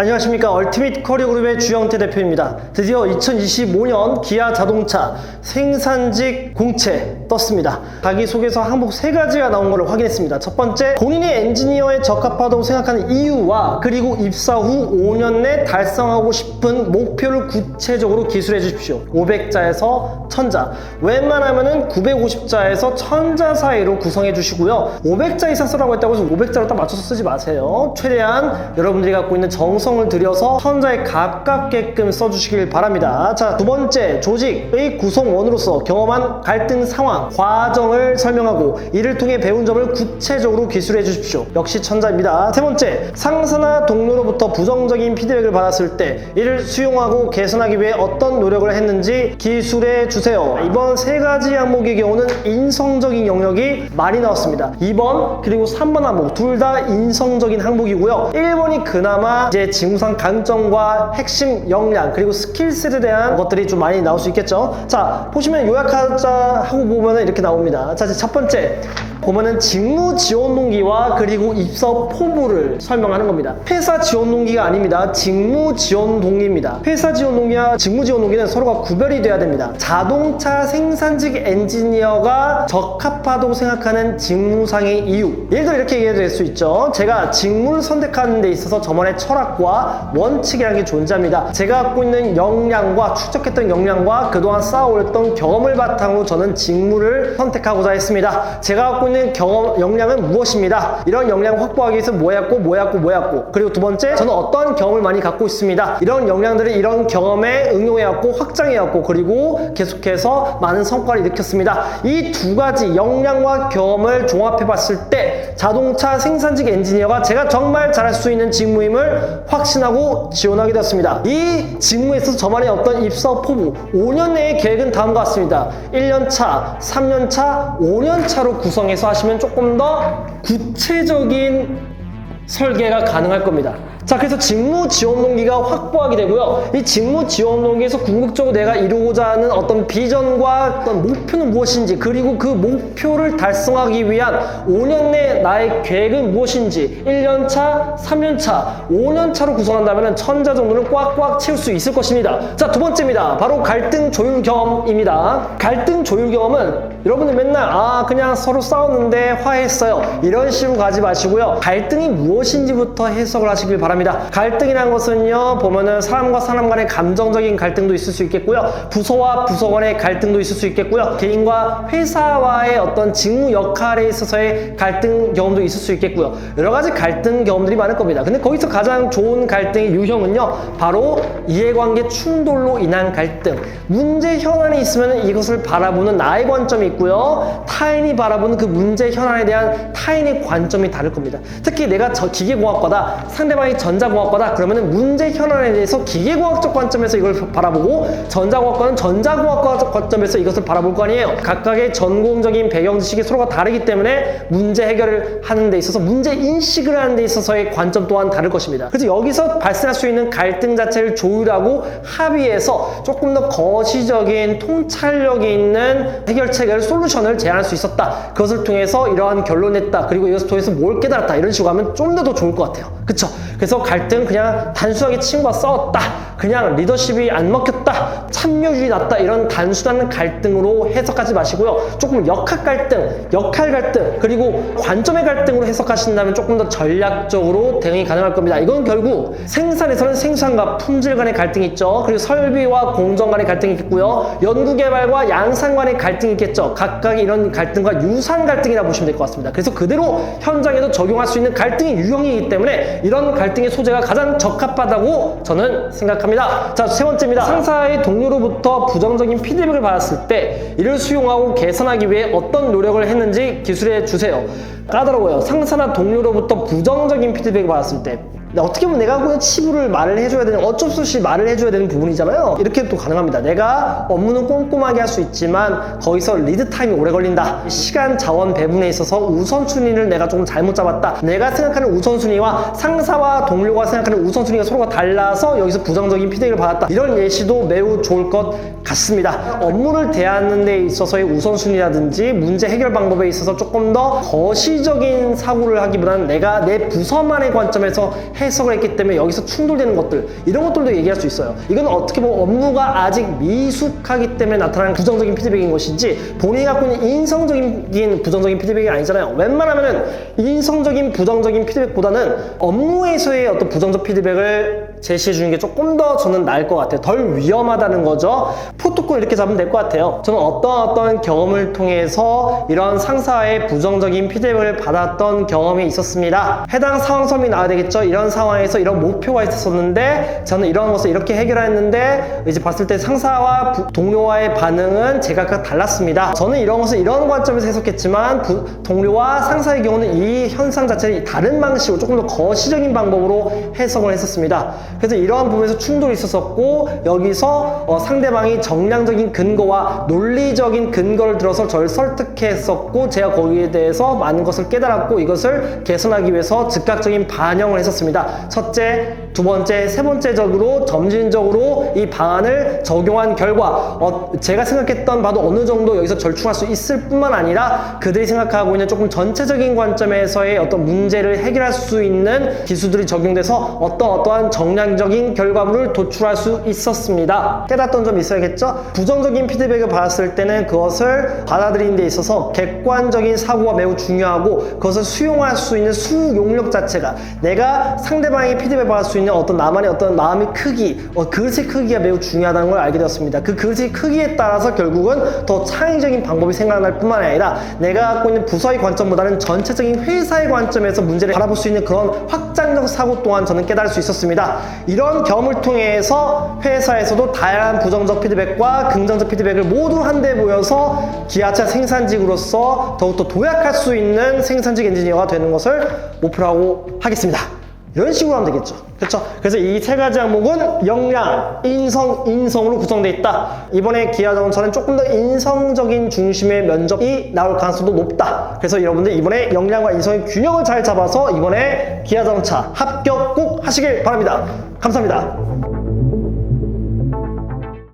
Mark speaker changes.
Speaker 1: 안녕하십니까. 얼티밋 커리어 그룹의 주영태 대표입니다. 드디어 2025년 기아 자동차 생산직 공채 떴습니다. 자기소개서 항목 3가지가 나온 것을 확인했습니다. 첫 번째, 본인이 엔지니어에 적합하다고 생각하는 이유와 그리고 입사 후 5년 내 달성하고 싶은 목표를 구체적으로 기술해 주십시오. 500자에서 1000자, 웬만하면은 950자에서 1000자 사이로 구성해 주시고요. 500자 이상 쓰라고 했다고 해서 500자로 딱 맞춰서 쓰지 마세요. 최대한 여러분들이 갖고 있는 정성을 들여서 1000자에 가깝게끔 써주시길 바랍니다. 자, 두 번째, 조직의 구성원으로서 경험한 갈등 상황, 과정을 설명하고 이를 통해 배운 점을 구체적으로 기술해 주십시오. 역시 1000자입니다. 세 번째, 상사나 동료로부터 부정적인 피드백을 받았을 때 이를 수용하고 개선하기 위해 어떤 노력을 했는지 기술해 주세요. 이번 3가지 항목의 경우는 인성적인 영역이 많이 나왔습니다. 2번 그리고 3번 항목 둘 다 인성적인 항목이고요. 1번이 그나마 이제 직무상 강점과 핵심 역량 그리고 스킬셋에 대한 것들이 좀 많이 나올 수 있겠죠. 자, 보시면 요약하자 하고 보면은 이렇게 나옵니다. 자, 첫 번째 보면은 직무 지원 동기와 그리고 입사 포부를 설명하는 겁니다. 회사 지원 동기가 아닙니다. 직무 지원 동기입니다. 회사 지원 동기와 직무 지원 동기는 서로가 구별이 돼야 됩니다. 자동차 생산직 엔지니어가 적합하다고 생각하는 직무상의 이유, 예를 들어 이렇게 얘기해도 될 수 있죠. 제가 직무를 선택하는 데 있어서 저만의 철학과 원칙이라는 게 존재합니다. 제가 갖고 있는 역량과 축적했던 역량과 그동안 쌓아올렸던 경험을 바탕으로 저는 직무를 선택하고자 했습니다. 제가 갖고 있는 경험, 역량은 무엇입니다. 이런 역량을 확보하기 위해서 뭐였고 그리고 두 번째, 저는 어떤 경험을 많이 갖고 있습니다. 이런 역량들을 이런 경험에 응용해왔고 확장해왔고 그리고 계속해서 많은 성과를 일으켰습니다. 이 두 가지 역량과 경험을 종합해봤을 때 자동차 생산직 엔지니어가 제가 정말 잘할 수 있는 직무임을 확신하고 지원하게 되었습니다. 이 직무에 있어서 저만의 어떤 입사 포부, 5년 내의 계획은 다음과 같습니다. 1년차, 3년차, 5년차로 구성해서 하시면 조금 더 구체적인 설계가 가능할 겁니다. 자, 그래서 직무 지원 동기가 확보하게 되고요. 이 직무 지원 동기에서 궁극적으로 내가 이루고자 하는 어떤 비전과 어떤 목표는 무엇인지, 그리고 그 목표를 달성하기 위한 5년 내 나의 계획은 무엇인지 1년차, 3년차, 5년차로 구성한다면 1000자 정도는 꽉꽉 채울 수 있을 것입니다. 자, 두 번째입니다. 바로 갈등 조율 경험입니다. 갈등 조율 경험은 여러분들 맨날 그냥 서로 싸웠는데 화해했어요, 이런 식으로 가지 마시고요. 갈등이 무엇인지부터 해석을 하시길 바랍니다. 갈등이라는 것은요, 보면은 사람과 사람 간의 감정적인 갈등도 있을 수 있겠고요, 부서와 부서 간의 갈등도 있을 수 있겠고요, 개인과 회사와의 어떤 직무 역할에 있어서의 갈등 경험도 있을 수 있겠고요. 여러 가지 갈등 경험들이 많을 겁니다. 근데 거기서 가장 좋은 갈등의 유형은요, 바로 이해관계 충돌로 인한 갈등. 문제 현안이 있으면 이것을 바라보는 나의 관점이 있고요, 타인이 바라보는 그 문제 현안에 대한 타인의 관점이 다를 겁니다. 특히 내가 기계공학과다, 상대방이 전자공학과다, 그러면은 문제 현안에 대해서 기계공학적 관점에서 이걸 바라보고 전자공학과는 전자공학과적 관점에서 이것을 바라볼 거 아니에요. 각각의 전공적인 배경 지식이 서로가 다르기 때문에 문제 해결을 하는 데 있어서, 문제 인식을 하는 데 있어서의 관점 또한 다를 것입니다. 그래서 여기서 발생할 수 있는 갈등 자체를 조율하고 합의해서 조금 더 거시적인 통찰력이 있는 해결책을, 솔루션을 제안할 수 있었다. 그것을 통해서 이러한 결론을 냈다. 그리고 이것을 통해서 뭘 깨달았다. 이런 식으로 하면 좀 더 좋을 것 같아요. 그쵸? 그래서 갈등 그냥 단순하게 친구와 싸웠다, 그냥 리더십이 안 먹혔다, 참여율이 낮다, 이런 단순한 갈등으로 해석하지 마시고요. 조금 역할 갈등, 그리고 관점의 갈등으로 해석하신다면 조금 더 전략적으로 대응이 가능할 겁니다. 이건 결국 생산에서는 생산과 품질 간의 갈등이 있죠. 그리고 설비와 공정 간의 갈등이 있겠고요. 연구개발과 양산 간의 갈등이 있겠죠. 각각의 이런 갈등과 유사한 갈등이라 보시면 될 것 같습니다. 그래서 그대로 현장에도 적용할 수 있는 갈등의 유형이기 때문에 이런 갈등의 소재가 가장 적합하다고 저는 생각합니다. 자, 세 번째입니다. 상사의 동료로부터 부정적인 피드백을 받았을 때 이를 수용하고 개선하기 위해 어떤 노력을 했는지 기술해 주세요. 까다로워요. 상사나 동료로부터 부정적인 피드백을 받았을 때 어떻게 보면 내가 그냥 치부를 말을 해줘야 되는, 어쩔 수 없이 말을 해줘야 되는 부분이잖아요. 이렇게 또 가능합니다. 내가 업무는 꼼꼼하게 할 수 있지만 거기서 리드 타임이 오래 걸린다, 시간 자원 배분에 있어서 우선순위를 내가 조금 잘못 잡았다, 내가 생각하는 우선순위와 상사와 동료가 생각하는 우선순위가 서로가 달라서 여기서 부정적인 피드백을 받았다, 이런 예시도 매우 좋을 것 같습니다. 업무를 대하는 데 있어서의 우선순위라든지 문제 해결 방법에 있어서 조금 더 거시적인 사고를 하기보다는 내가 내 부서만의 관점에서 해석을 했기 때문에 여기서 충돌되는 것들, 이런 것들도 얘기할 수 있어요. 이건 어떻게 보면 업무가 아직 미숙하기 때문에 나타나는 부정적인 피드백인 것이지 본인이 갖고 있는 인성적인 부정적인 피드백이 아니잖아요. 웬만하면은 인성적인 부정적인 피드백보다는 업무에서의 어떤 부정적 피드백을 제시해 주는 게 조금 더 저는 나을 것 같아요. 덜 위험하다는 거죠. 포토콜 이렇게 잡으면 될 것 같아요. 저는 어떤 경험을 통해서 이런 상사의 부정적인 피드백을 받았던 경험이 있었습니다. 해당 상황 설명이 나와야 되겠죠. 이런 상황에서 이런 목표가 있었는데 저는 이런 것을 이렇게 해결했는데 이제 봤을 때 상사와 동료와의 반응은 제가 각각 달랐습니다. 저는 이런 것을 이런 관점에서 해석했지만 동료와 상사의 경우는 이 현상 자체를 다른 방식으로 조금 더 거시적인 방법으로 해석을 했었습니다. 그래서 이러한 부분에서 충돌이 있었었고 여기서 상대방이 정량적인 근거와 논리적인 근거를 들어서 저를 설득했었고 제가 거기에 대해서 많은 것을 깨달았고 이것을 개선하기 위해서 즉각적인 반영을 했었습니다. 첫째, 두 번째, 세 번째적으로 점진적으로 이 방안을 적용한 결과 제가 생각했던 바도 어느 정도 여기서 절충할 수 있을 뿐만 아니라 그들이 생각하고 있는 조금 전체적인 관점에서의 어떤 문제를 해결할 수 있는 기술들이 적용돼서 어떠한 정량적인 결과물을 도출할 수 있었습니다. 깨닫던 점이 있어야겠죠? 부정적인 피드백을 받았을 때는 그것을 받아들이는 데 있어서 객관적인 사고가 매우 중요하고 그것을 수용할 수 있는 수용력 자체가 내가 상대방이 피드백 받을 수 있는 어떤 나만의 어떤 마음의 크기, 그릇의 크기가 매우 중요하다는 걸 알게 되었습니다. 그 그릇의 크기에 따라서 결국은 더 창의적인 방법이 생각날 뿐만 아니라 내가 갖고 있는 부서의 관점보다는 전체적인 회사의 관점에서 문제를 바라볼 수 있는 그런 확장적 사고 또한 저는 깨달을 수 있었습니다. 이런 경험을 통해서 회사에서도 다양한 부정적 피드백과 긍정적 피드백을 모두 한데 모여서 기아차 생산직으로서 더욱더 도약할 수 있는 생산직 엔지니어가 되는 것을 목표로 하고 하겠습니다. 이런 식으로 하면 되겠죠. 그렇죠? 그래서 이 세 가지 항목은 역량, 인성으로 구성되어 있다. 이번에 기아자동차는 조금 더 인성적인 중심의 면접이 나올 가능성도 높다. 그래서 여러분들 이번에 역량과 인성의 균형을 잘 잡아서 이번에 기아자동차 합격 꼭 하시길 바랍니다. 감사합니다.